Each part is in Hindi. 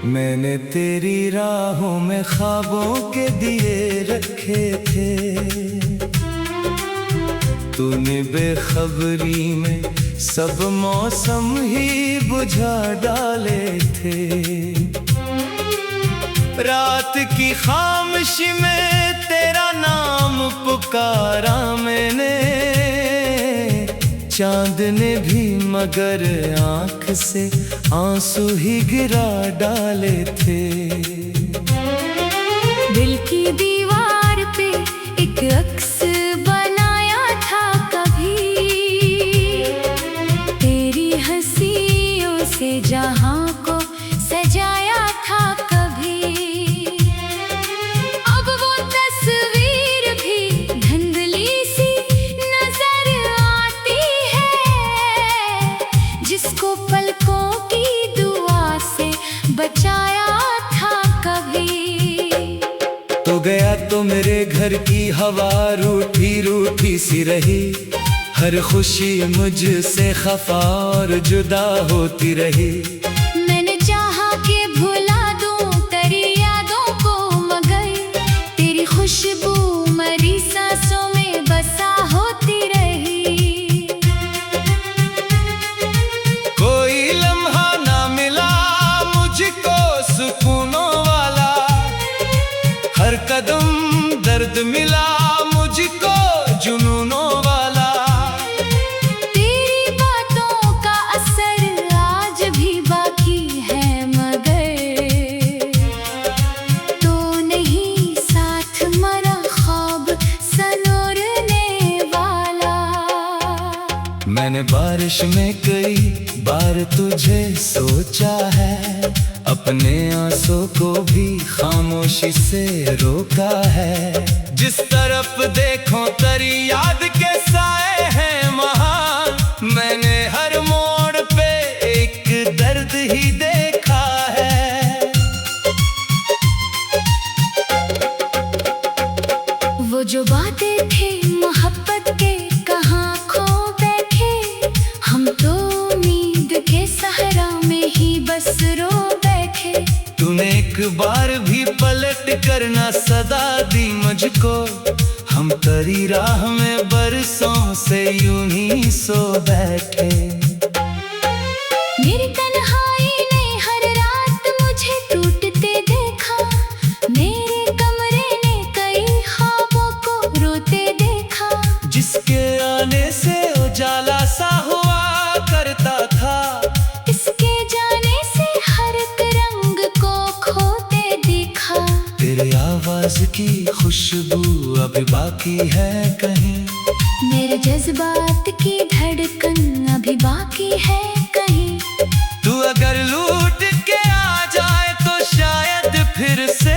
मैंने तेरी राहों में ख्वाबों के दिए रखे थे, तूने बेखबरी में सब मौसम ही बुझा डाले थे। रात की खामोशी में तेरा नाम पुकारा मैंने, चांद ने भी मगर आंख से आंसू ही गिरा डाले थे। दिल की दीवार पे एक अक्स बनाया था कभी, तेरी हंसियों से जहां को सजाया था कभी। अब वो तस्वीर भी धुंधली सी नजर आती है, जिसको पलकों की दुआ से बचाया था कभी। तो गया तो मेरे घर की हवा रूठी रूठी सी रही, हर खुशी मुझसे खफा और जुदा होती रही। मैंने चाहा कि भुला दूं तेरी यादों को, मगर तेरी खुशबू मरी सांसों में बसा होती रही। कोई लम्हा ना मिला मुझको सुकूनों वाला, हर कदम दर्द मिला मुझको जुनूनों वाला। तेरी बातों का असर आज भी बाकी है, मगर तो नहीं साथ मरा ख्वाब संवारने वाला। मैंने बारिश में कई बार तुझे सोचा है, अपने आंसू को भी खामोशी से रोका है। जिस तरफ देखो तेरी याद के साए हैं महान, मैंने हर मोड़ पे एक दर्द ही देखा है। वो जो बातें थे मोहब्बत के कहाँ खो बैठे, हम तो उम्मीद के सहारा में ही बस रो बैठे। तूने एक बार भी पलट कर ना सदा दी मुझको, हम तेरी राह में बरसों से यूं ही सो बैठे। मेरी तन्हाई ने हर रात मुझे टूटते देखा, मेरे कमरे ने कई ख्वाबों को रोते देखा। जिसके आने से उजाला सा हुआ करता था, इसके जाने से हर एक रंग को खोते देखा। तेरे आवाज की खुशबू अभी बाकी है कहीं, मेरे जज्बात की धड़कन अभी बाकी है कहीं। तू अगर लूट के आ जाए तो शायद फिर से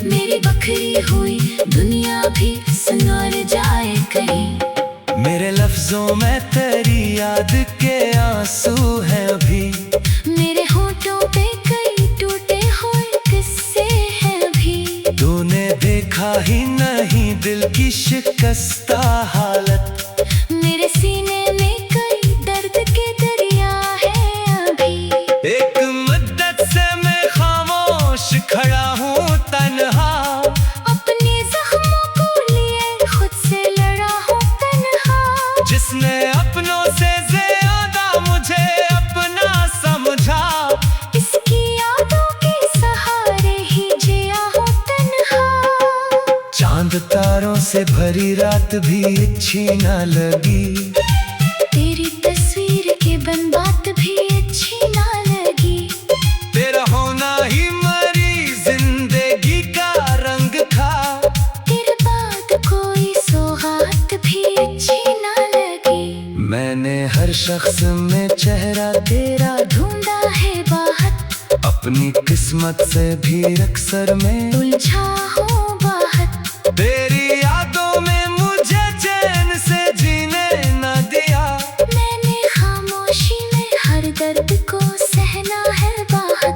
मेरी बखरी हुई दुनिया भी संवर जाए कहीं। मेरे लफ्जों में तेरी याद के आंसू हैं अभी, मेरे होठों पे कई टूटे हुए किस्से हैं अभी। तूने देखा ही नहीं दिल की शिकस्ता हालत, मेरे सीने में कई दर्द के दरिया है अभी। एक मुद्दत से मैं खामोश खड़ा हूँ तन्हा, अपने जख्मों को लिए खुद से लड़ा हूँ तन्हा। जिसने अपनों से ज्यादा मुझे अपना समझा, इसकी यादों के सहारे ही जिया हूँ तन्हा। चांद तारों से भरी रात भी अच्छी न लगी, तेरी तस्वीर के बन बात भी अच्छी ना लगी। तेरा होना ही मरी जिंदगी का रंग था, तेरे बाद कोई सौगात भी अच्छी ना लगी। मैंने हर शख्स में चेहरा तेरा ढूंढा है बाहर, अपनी किस्मत से भी अक्सर में उलझा हूँ बाहर। तेरी यादों में मुझे चैन से जीने न दिया, मैंने खामोशी में हर दर्द को सहना है बाहर।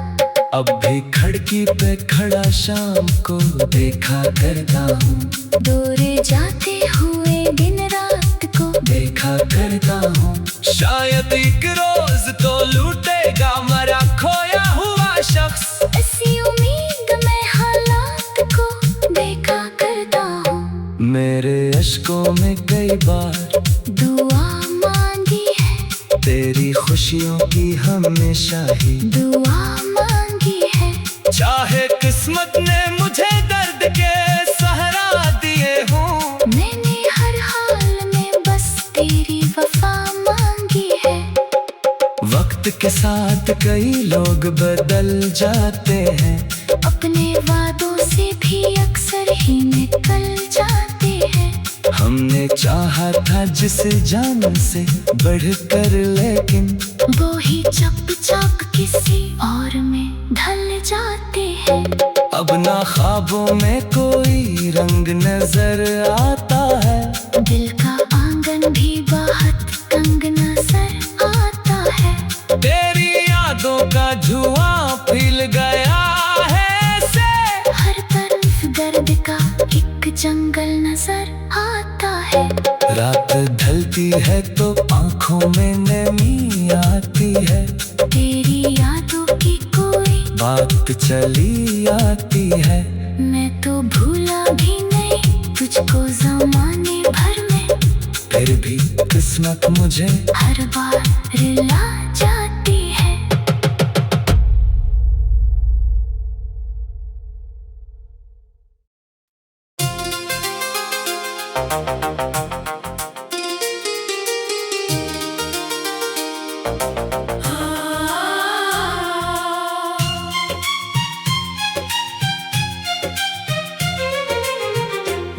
अब भी खड़के खिड़की पे खड़ा शाम को देखा करता हूँ, दूर जाते हुए दिन रात को देखा करता हूँ। शायद एक रोज तो लूटेगा मरा खोया हुआ शख्स, ऐसी उम्मीद में हालात को देखा करता हूँ। मेरे अश्कों में कई बार दुआ मांगी है, तेरी खुशियों की हमेशा ही दुआ मांगी है। चाहे किस्मत ने मुझे दर्द के सहारा दिए हों, मैंने हर हाल में बस तेरी वफा मांगी है। वक्त के साथ कई लोग बदल जाते हैं, अपने वादों से भी अक्सर ही निकल जाते हैं। हमने चाहा था जिस जान से बढ़कर, लेकिन वो ही चुपचाप किसी और में ढल जाते हैं। अब ना ख्वाबों में कोई रंग नजर आता है, दिल का आंगन भी बहुत तंग नजर आता है। तेरी यादों का धुआं फैल गया है से, हर तरफ दर्द का एक जंगल नजर आता है। रात ढलती है तो आंखों में नमी आती है, तेरी यादों की कोई बात चली आती है। मैं तो भूला भी नहीं तुझको ज़माने भर में, फिर भी किस्मत मुझे हर बार रुला जाती है।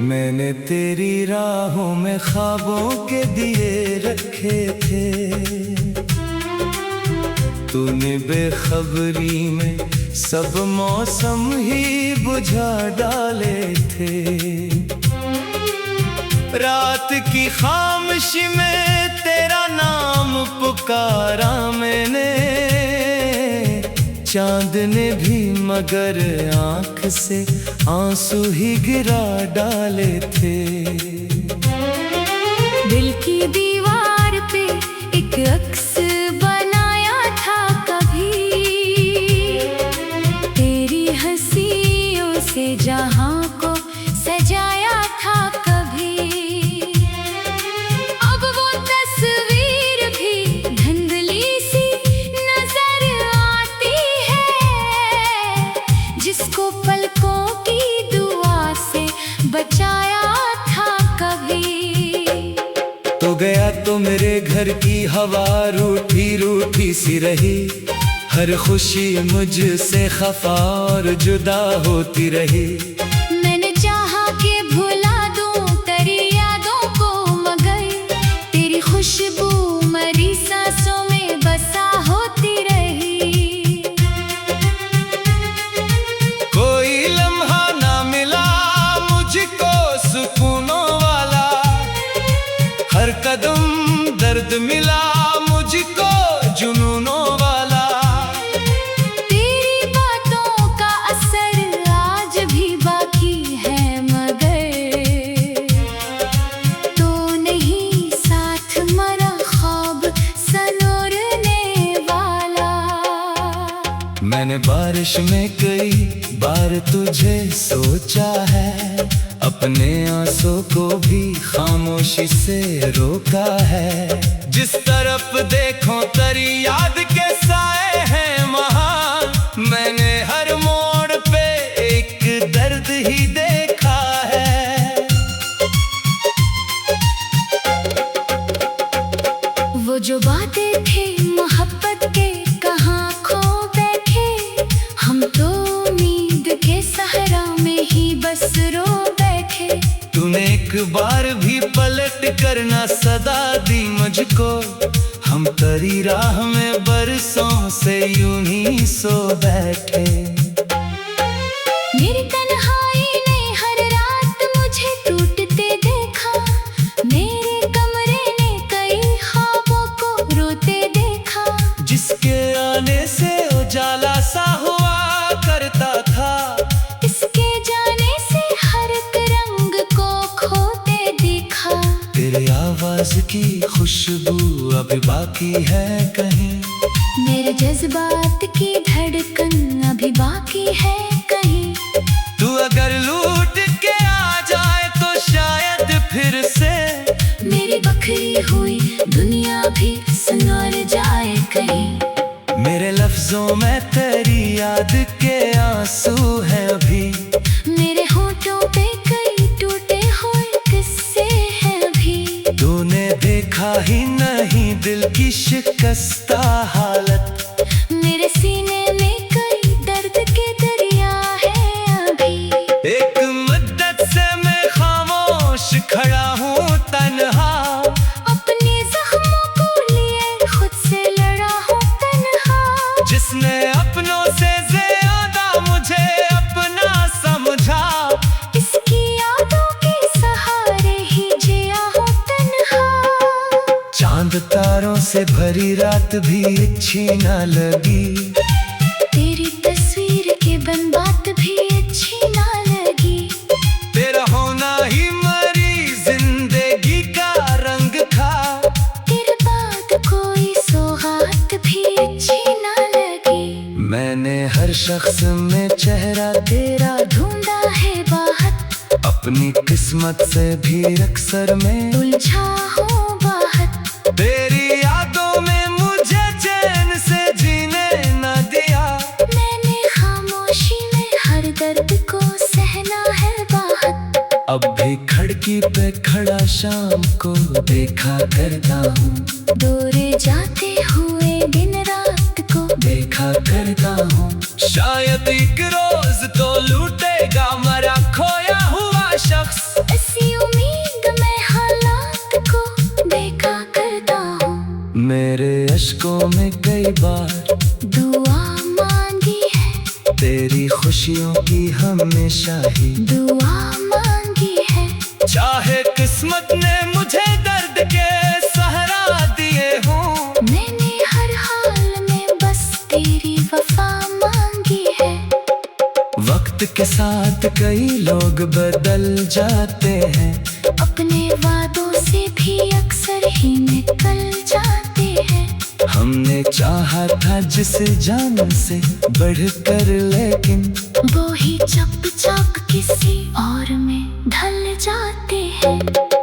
मैंने तेरी राहों में ख्वाबों के दिए रखे थे, तूने बेखबरी में सब मौसम ही बुझा डाले थे। रात की खामोशी में तेरा नाम पुकारा मैंने, चांद ने भी मगर आंख से आंसू ही गिरा डाले थे। दिल की दीवार पे एक अक्स बनाया था कभी, तेरी हंसियों से जहां को सजाया था कभी। अब वो तस्वीर भी धुंधली सी नजर आती है, जिसको पलकों की दुआ से बचाया था कभी। तो गया तो मेरे घर की हवा रूठी रूठी सी रही, हर खुशी मुझसे खफा और जुदा होती रही। मैंने चाहा कि भुला दूं तेरी यादों को, मगर तेरी खुशबू मरी सांसों में बसा होती रही। कोई लम्हा ना मिला मुझको सुकूनों वाला, हर कदम दर्द मिला मुझको जुनूनों वाला। तेरी बातों का असर आज भी बाकी है, मगर तो नहीं साथ मरा ख्वाब संवारने वाला। मैंने बारिश में कई बार तुझे सोचा है, अपने आंसू को भी खामोशी से रोका है। जिस तरफ देखो तेरी याद के साए हैं महान, मैंने हर मोड़ पे एक दर्द ही देखा है। वो जो बातें थे मोहब्बत के कहाँ खो बैठे, हम तो उम्मीद के सहारा में ही बस रो बैठे। तूने एक बार भी पलट कर ना सदा दी मुझको, हम तेरी राह में बरसों से यूं ही सो बैठे। मेरी तन्हाई ने हर रात मुझे टूटते देखा, मेरे कमरे ने कई ख्वाबों को रोते देखा। जिसके आने से उजाला सा हुआ करता खुशबू अभी बाकी है कहीं। मेरे जज्बात की धड़कन अभी बाकी है कहीं। तू अगर लूट के आ जाए तो शायद फिर से मेरी बखरी हुई दुनिया भी संवर जाए कहीं। मेरे लफ्जों में तेरी याद के आंसू हैं अभी। मेरे होठों पे कई टूटे हुए किस्से हैं अभी। तूने देखा ही नहीं दिल की शिकस्ता हालत। मेरे सीने में कई दर्द के दरिया है अभी। एक मुद्दत से मैं खामोश खड़ा हूँ तन्हा। अपने जख्मों को लिए खुद से लड़ा हूँ तन्हा। जिसने अपनों से ज्यादा मुझे अपना समझा। इसकी यादों के सहारे ही जिया हूँ तन्हा। चांद तारों से भरी रात भी अच्छी न लगी। तेरी तस्वीर के बन बात भी अच्छी ना लगी। तेरा होना ही मरी जिंदगी का रंग था। तेरे बाद कोई सौगात भी अच्छी ना लगी। मैंने हर शख्स में चेहरा तेरा ढूंढा है बाहर। अपनी किस्मत से भी अक्सर में उलझा हूँ बाहर। तेरी यादों में मुझे चैन से जीने न दिया। मैंने खामोशी में हर दर्द को सहना है बाहर। अब भी खिड़की पे खड़ा शाम को देखा करता हूँ। दूर जाते हुए दिन रात को देखा करता हूँ। शायद एक रोज तो लूटेगा मरा खोया हुआ शख्स। ऐसी उम्मीद में हालात को देखा करता हूँ। मेरे अश्कों में कई बार दुआ मांगी है। तेरी खुशियों की हमेशा ही दुआ मांगी है। चाहे किस्मत ने मुझे दर्द के सहारा दिए हों। मैंने हर हाल में बस तेरी वफा मांगी है। वक्त के साथ कई लोग बदल जाते हैं। अपने वादों से भी अक्सर ही निकल जाते हैं। हमने चाहा था जिस जान से बढ़कर लेकिन वो ही चुपचाप किसी और में ढल जाते हैं।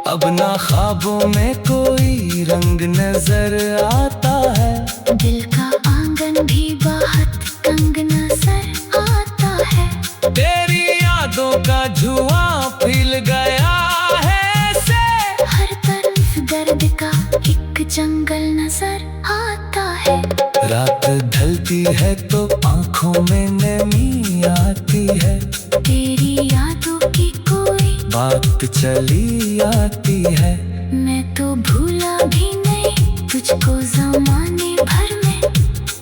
अब ना ख्वाबों में कोई रंग नजर आता है। दिल का आंगन भी बहुत तंग नजर आता है। तेरी यादों का धुआं फैल गया है से। हर तरफ दर्द का एक जंगल नजर आता है। रात ढलती है तो आंखों में नमी आती है। तेरी यादों की कोई बात चली आती है। मैं तो भूला भी नहीं तुझको ज़माने भर में।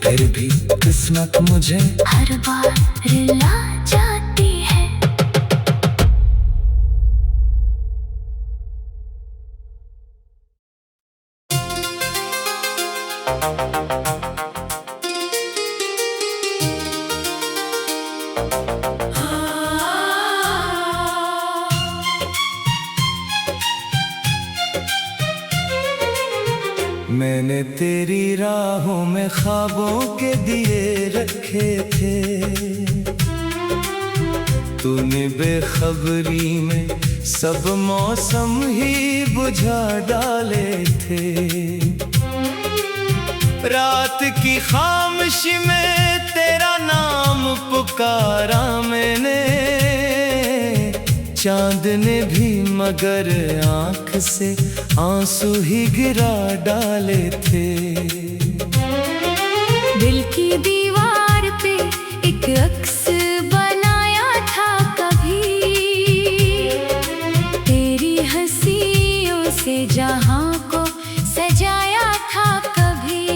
फिर भी किस्मत मुझे हर बार रुला जाती है। मैंने तेरी राहों में ख्वाबों के दिए रखे थे। तूने बेखबरी में सब मौसम ही बुझा डाले थे। रात की खामोशी में तेरा नाम पुकारा मैंने। चांद ने भी मगर आंख से आंसू ही गिरा डाले थे। दिल की दीवार पे एक अक्स बनाया था कभी। तेरी हंसियों से जहां को सजाया था कभी।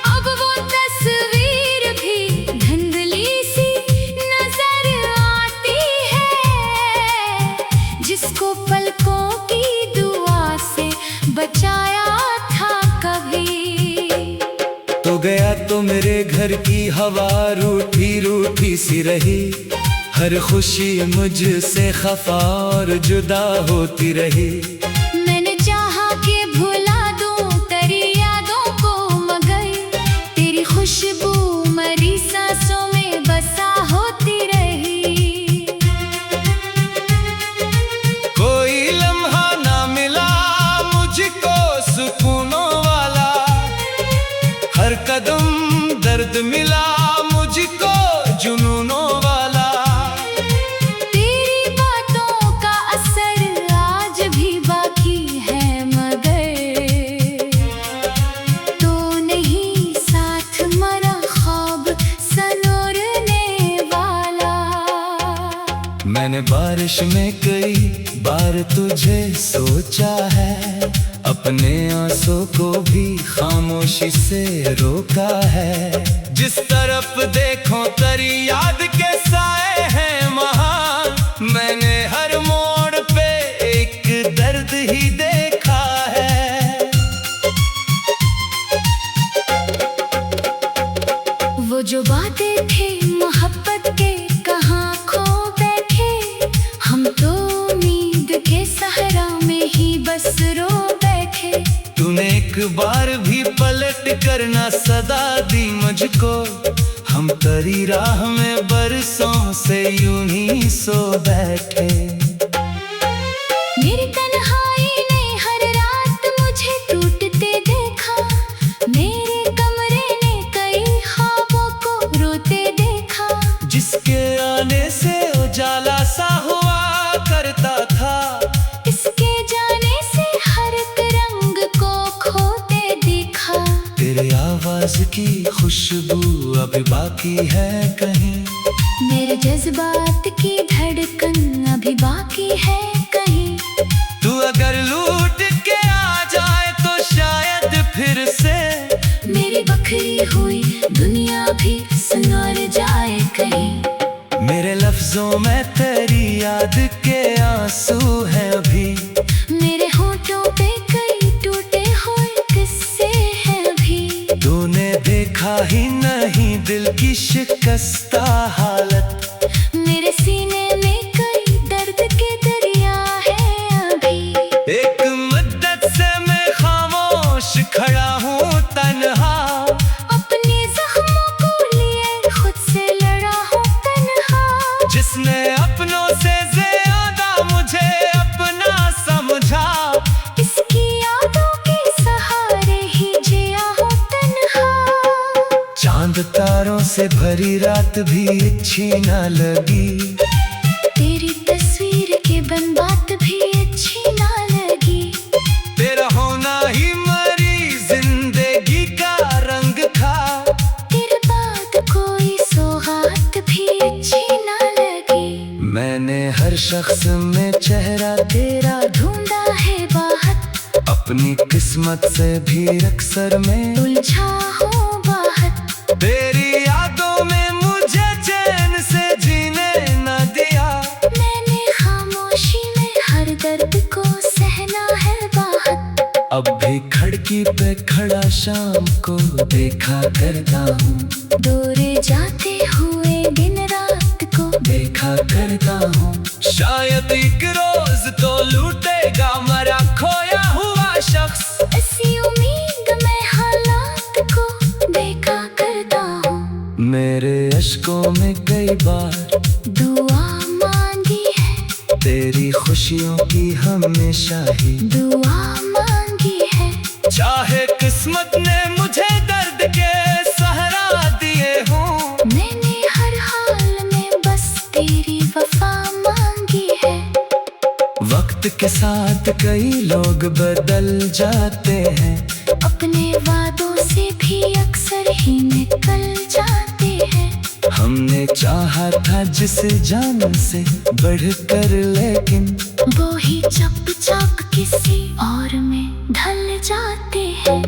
अब वो तस्वीर भी धुंधली सी नजर आती है। जिसको पलकों की दुआ से बचाया था कभी। तो गया तो मेरे घर की हवा रूठी रूठी सी रही। हर खुशी मुझसे खफा और जुदा होती रही। मैंने चाहा कि मैंने बारिश में कई बार तुझे सोचा है, अपने आंसू को भी खामोशी से रोका है। जिस तरफ देखो तेरी याद के साए हैं महान, मैंने हर मोड़ पे एक दर्द ही देखा है। वो जो बातें थे मोहब्बत के कहाँ खो बैठे, हम तो उम्मीद के सहरा में ही बस रो बैठे। तूने एक बार भी पलट कर ना सदा दी मुझको, हम तेरी राह में बरसों से यूं ही सो बैठे। मेरी तन्हाई ने हर रात मुझे टूटते देखा, मेरे कमरे ने कई ख्वाबों को रोते देखा। जिसके आने से उजाला सा हुआ करता था, इसके जाने से हर एक रंग को खोते देखा। तेरे आवाज की खुशबू अभी बाकी है कहीं, मेरे जज्बात की धड़कन अभी बाकी है कहीं। तू अगर लूट के आ जाए तो शायद फिर से मेरी बखरी हुई दुनिया भी संवर जाए कहीं। मेरे लफ्जों में तेरी याद के आंसू हैं अभी, मेरे होठों पे कई टूटे हुए किस्से हैं अभी। तूने देखा ही नहीं दिल की शिकस्ता हालत, मेरे सीने में कई दर्द के दरिया है अभी। एक मुद्दत से मैं खामोश खड़ा हूँ तन्हा, अपने जख्मों को लिए खुद से लड़ा हूँ तन्हा। जिसने अपनों से ज्यादा मुझे अपना समझा, इसकी यादों के सहारे ही जिया हूँ तन्हा। चांद तारों से भरी रात भी अच्छी ना लगी, तेरी तस्वीर के बन बात भी अच्छी ना लगी। तेरा होना ही मरी जिंदगी का रंग था, तेरे बाद कोई सौगात भी अच्छी ना लगी। मैंने हर शख्स में चेहरा तेरा ढूंढा है बाहर, अपनी किस्मत से भी अक्सर में उलझा हूँ बाहर। तेरी यादों में मुझे चैन से जीने न दिया, मैंने खामोशी में हर दर्द को सहना है बाहर। अब भी खिड़की पे खड़ा शाम को देखा करता हूँ, दूर जाते हुए दिन रात को देखा करता हूँ। शायद एक रोज तो लूटेगा मरा खोया हुआ शख्स, ऐसी उम्मीद में हालात को देखा करता हूँ। मेरे अश्कों में कई बार दुआ मांगी है, तेरी खुशियों की हमेशा ही दुआ मांगी है। चाहे किस्मत ने मुझे दर्द के सहारा दिए हों, मैंने हर हाल में बस तेरी वफा मांगी है। वक्त के साथ कई लोग बदल जाते हैं, अपने वादों से भी अक्सर ही निकल जाते हैं। हमने चाहा था जिस जान से बढ़कर, लेकिन वो ही चुपचाप किसी और में ढल जाते हैं।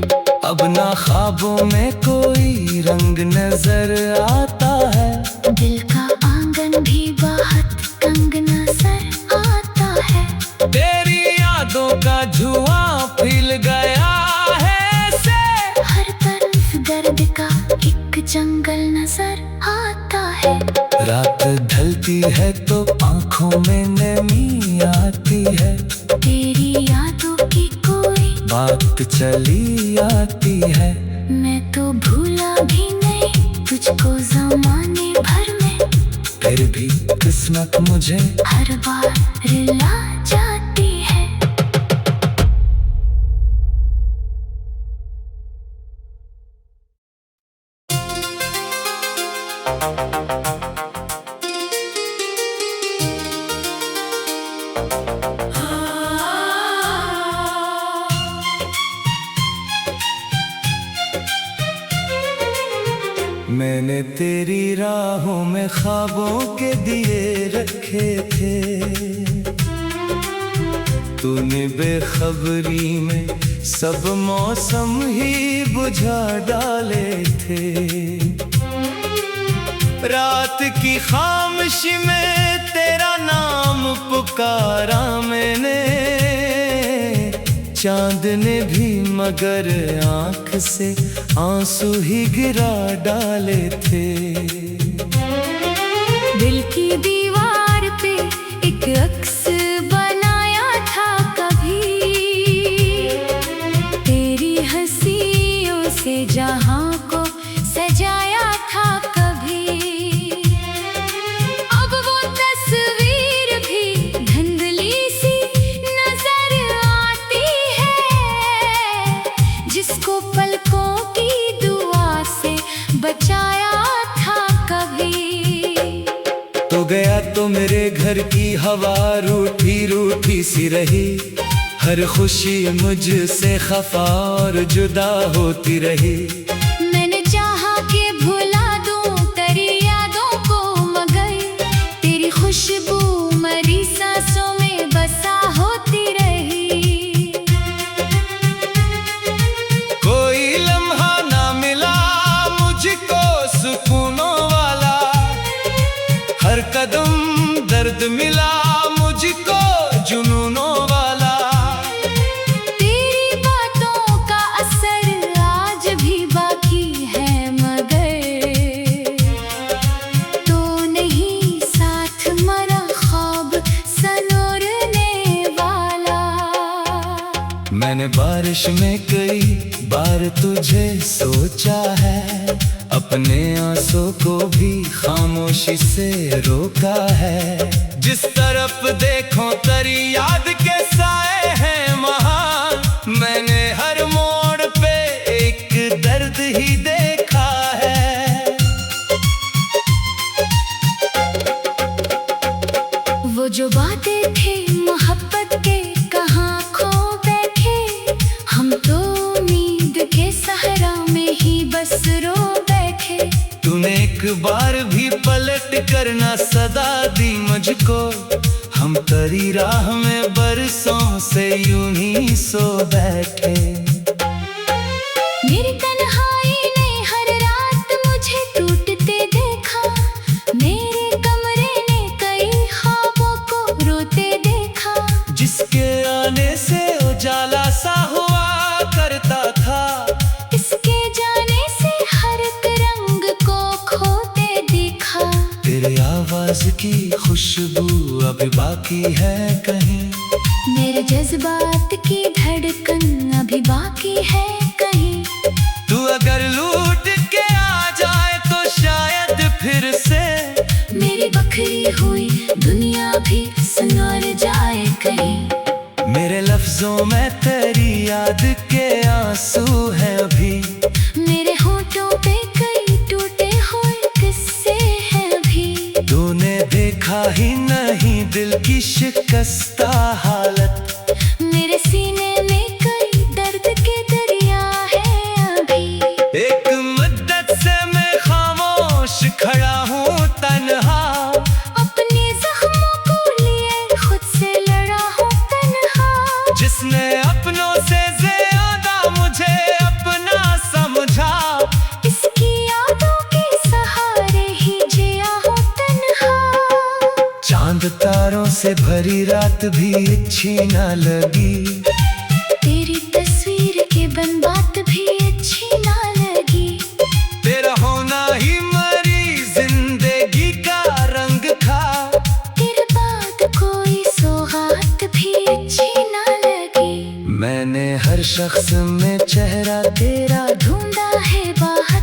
अब ना ख्वाबों में कोई रंग नजर आता है, दिल का आंगन भी बहुत तंग नजर आता है। तेरी यादों का धुआं फैल गया है से, हर तरफ दर्द का एक जंगल नजर आता है। रात ढलती है तो आंखों में नमी आती है, तेरी यादों की कोई बात चली आती है। मैं तो भूला भी नहीं तुझको ज़माने भर में, फिर भी किस्मत मुझे हर बार रुला जाती है। मैंने तेरी राहों में ख्वाबों के दिए रखे थे, तूने बेखबरी में सब मौसम ही बुझा डाले थे। रात की खामोशी में तेरा नाम पुकारा मैंने, चांद ने भी मगर आंख से आंसू ही गिरा डाले थे। दिल की दीवार पे एक अक्स बनाया था कभी, तेरी हंसियों से जहां को सजाया था कभी। अब वो तस्वीर भी धुंधली सी नजर आती है, जिसको पलकों की दुआ से बचाया था कभी। तो गया तो मेरे घर की हवा रूठी रूठी सी रही, हर खुशी मुझसे खफा और जुदा होती रही। मैंने चाहा कि भुला दूं तेरी यादों को, मगर तेरी खुशबू मरी सांसों में बसा होती रही। कोई लम्हा ना मिला मुझको सुकूनों वाला, हर कदम दर्द मिला मुझको जुनूनों वाला। तेरी बातों का असर आज भी बाकी है, मगर तो नहीं साथ मरा ख्वाब सनोरने वाला। मैंने बारिश में कई बार तुझे सोचा है, अपने आंसू को भी खामोशी से रोका है। जिस तरफ देखो तेरी याद के साए हैं महान, मैंने हर मोड़ पे एक दर्द ही देखा है। वो जो बातें थे मोहब्बत के कहाँ खो बैठे, हम तो उम्मीद के सहरा में ही बस रो बैठे। तूने एक बार भी पलट कर ना सदा दी मुझको, हम तेरी राह में बरसों से यूं ही सो बैठे। मेरी तन्हाई ने हर रात मुझे टूटते देखा, मेरे कमरे ने कई ख्वाबों को रोते देखा। जिसके आने से उजाला सा हुआ करता था, इसके जाने से हर एक रंग को खोते देखा। तेरे आवाज की खुशबू अभी बाकी है कहीं, मेरे जज्बात की धड़कन अभी बाकी है कहीं। तू अगर लूट के आ जाए तो शायद फिर से मेरी बखरी हुई दुनिया भी संवर जाए कहीं। मेरे लफ्जों में तेरी याद के आंसू हैं अभी, मेरे होठों पे कई टूटे हुए किस्से हैं अभी। तूने देखा ही नहीं दिल की शिकस्ता हालत, मेरे सीने में कई दर्द के दरिया है अभी। एक मुद्दत से मैं खामोश खड़ा हूँ तन्हा, अपने जख्मों को लिए खुद से लड़ा हूँ तन्हा। जिसने अपनों से ज्यादा मुझे अपना समझा, इसकी यादों के सहारे ही जिया हूँ तन्हा। चांद तारों से भरी रात भी अच्छी ना लगी, तेरी तस्वीर के बन बात भी अच्छी ना लगी। तेरा होना ही मरी जिंदगी का रंग था, तेरे बाद कोई सौगात भी अच्छी ना लगी। मैंने हर शख्स में चेहरा तेरा ढूंढा है बाहर,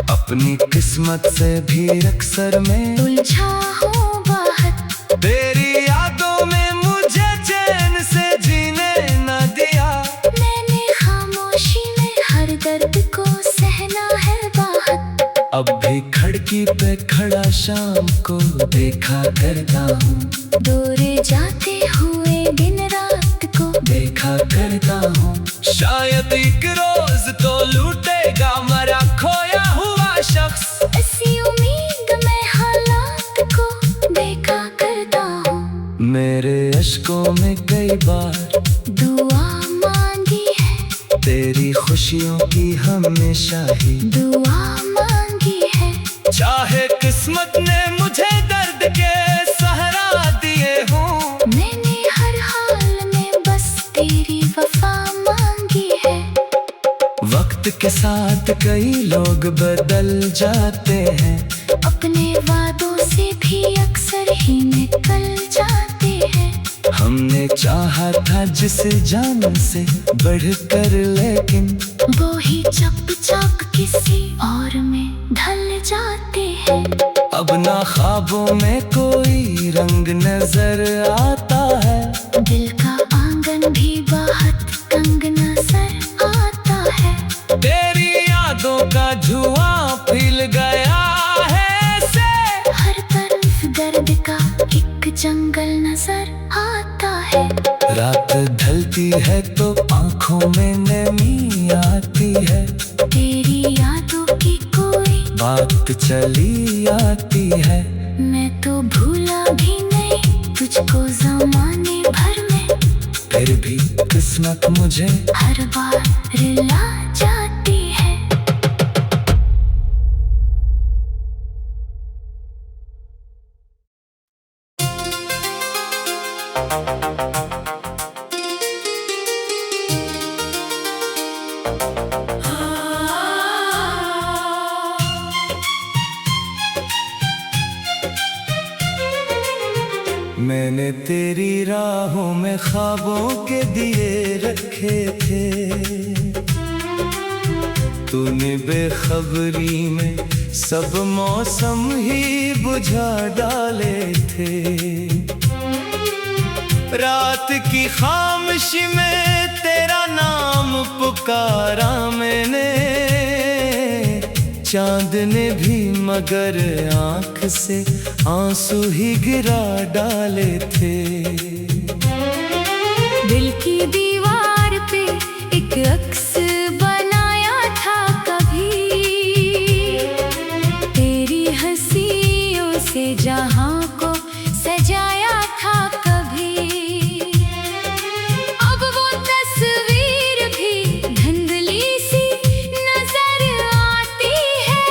अपनी किस्मत से भी अक्सर में उलझा हूँ बाहर। तेरी यादों में मुझे चैन से जीने न दिया, मैंने खामोशी में हर दर्द को सहना है बाहर। अब भी खिड़की पे खड़ा शाम को देखा करता हूँ, दूर जाते हुए दिन रात को देखा करता हूँ। शायद एक रोज तो लूटेगा मरा खोया हुआ शख्स, ऐसी उम्मीद मुझको में कई बार दुआ मांगी है, तेरी खुशियों की हमेशा ही दुआ मांगी है। चाहे किस्मत ने मुझे दर्द के सहारा दिए हों, मैंने हर हाल में बस तेरी वफा मांगी है। वक्त के साथ कई लोग बदल जाते हैं, अपने वादों से भी अक्सर ही निकल जाते हैं। हमने चाहा था जिस जान से बढ़कर, लेकिन वो ही चुपचाप किसी और में ढल जाते हैं। अब ना ख्वाबों में कोई रंग नजर आता है, दिल का आंगन भी बहुत तंग नजर आता है। तेरी यादों का धुआं फैल गया है से, हर तरफ दर्द का एक जंगल नजर आता है। रात ढलती है तो आंखों में नमी आती है, तेरी यादों की कोई बात चली आती है। मैं तो भूला भी नहीं तुझको ज़माने भर में, फिर भी किस्मत मुझे हर बार रुला जाती है। मैंने तेरी राहों में ख्वाबों के दिए रखे थे, तूने बेखबरी में सब मौसम ही बुझा डाले थे। रात की खामोशी में तेरा नाम पुकारा मैंने, चांद ने भी मगर आंख से आंसू ही गिरा डाले थे। दिल की दीवार पे एक अक्स बनाया था कभी, तेरी हंसियों से जहां को सजाया था कभी। अब वो तस्वीर भी धुंधली सी नजर आती है,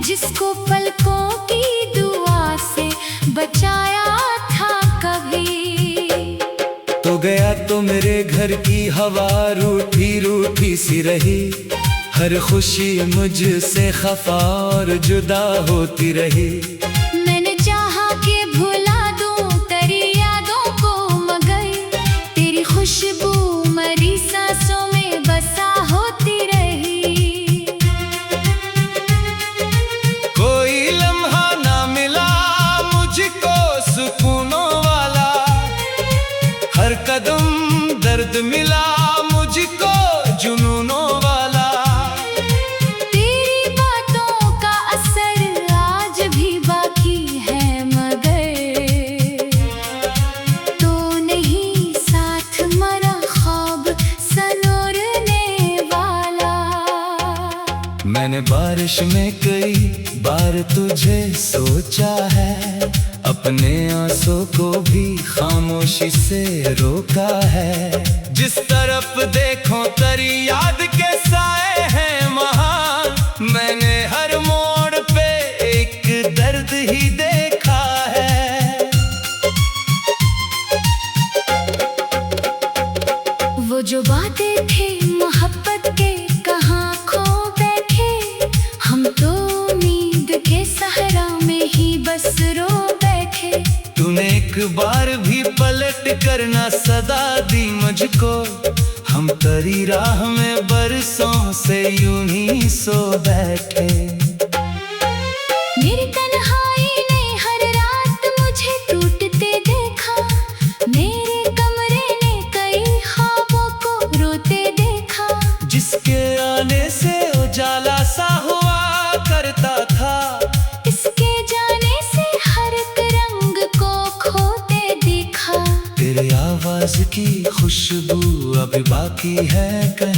जिसको पलकों की दुआ से बचाया था कभी। तो गया तो मेरे घर की हवा रूठी रूठी सी रही, हर खुशी मुझसे खफा और जुदा होती रही। मैंने चाहा कि भुला दूं तेरी यादों को, मगर तेरी खुशबू मरी सांसों में बसा होती रही। कोई लम्हा ना मिला मुझको सुकूनों वाला, हर कदम दर्द मिला मुझको जुनूनों वाला। तेरी बातों का असर आज भी बाकी है, मगर तो नहीं साथ मरा ख्वाब सनोरने वाला। मैंने बारिश में कई बार तुझे सोचा है, अपने आंसू को भी खामोशी से रोका है। जिस तरफ देखो तेरी याद के साए हैं महान, मैंने हर मोड़ पे एक दर्द ही देखा है। वो जो बातें थे मोहब्बत के कहाँ खो बैठे, हम तो उम्मीद के सहारा में ही बस रो बैठे। तूने एक बार भी पलट कर ना सदा दी मुझको, हम तेरी राह में बरसों से यूं ही सो बैठे। मेरी तन्हाई ने हर रात मुझे टूटते देखा, मेरे कमरे ने कई ख्वाबों को रोते देखा। जिसके आने से उजाला सा हुआ करता था, इसके जाने से हर एक रंग को खोते देखा। तेरी आवाज की खुशबू अभी बाकी है कहीं।